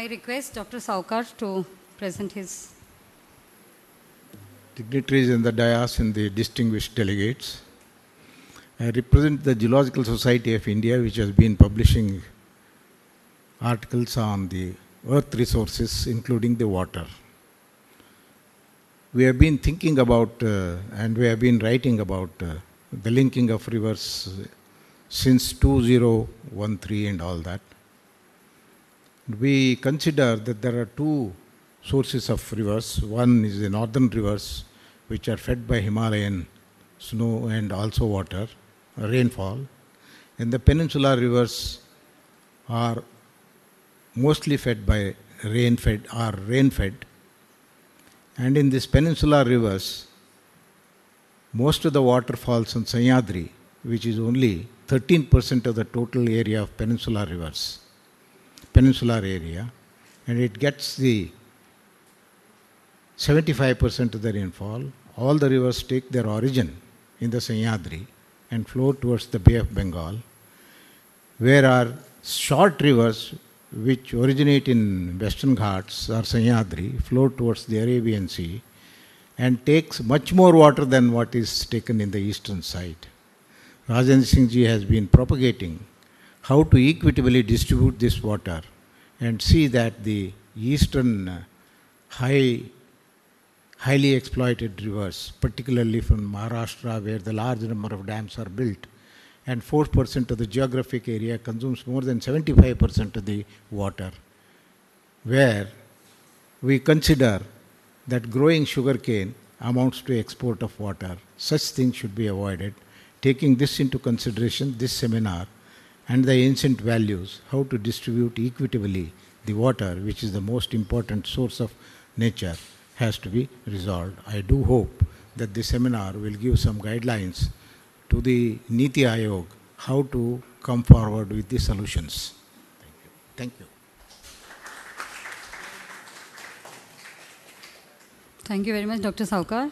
I request Dr. Saukar to present his. Dignitaries in the dais and the distinguished delegates. I represent the Geological Society of India, which has been publishing articles on the earth resources, including the water. We have been thinking about and we have been writing about the linking of rivers since 2013 and all that. We consider that there are two sources of rivers. One is the northern rivers, which are fed by Himalayan snow and also water, rainfall. And the peninsular rivers are mostly fed by rain-fed. And in these peninsular rivers, most of the water falls on Sahyadri, which is only 13% of the total area of peninsular area, and it gets the 75% of the rainfall. All the rivers take their origin in the Sahyadri and flow towards the Bay of Bengal, where are short rivers which originate in Western Ghats or Sahyadri, flow towards the Arabian Sea and takes much more water than what is taken in the eastern side. Rajendra Singh ji has been propagating how to equitably distribute this water and see that the eastern highly exploited rivers, particularly from Maharashtra, where the large number of dams are built, and 4% of the geographic area consumes more than 75% of the water, where we consider that growing sugarcane amounts to export of water. Such things should be avoided. Taking this into consideration, this seminar and the ancient values, how to distribute equitably the water, which is the most important source of nature, has to be resolved. I do hope that this seminar will give some guidelines to the Niti Aayog how to come forward with the solutions. Thank you. Thank you very much, Dr. Saukar.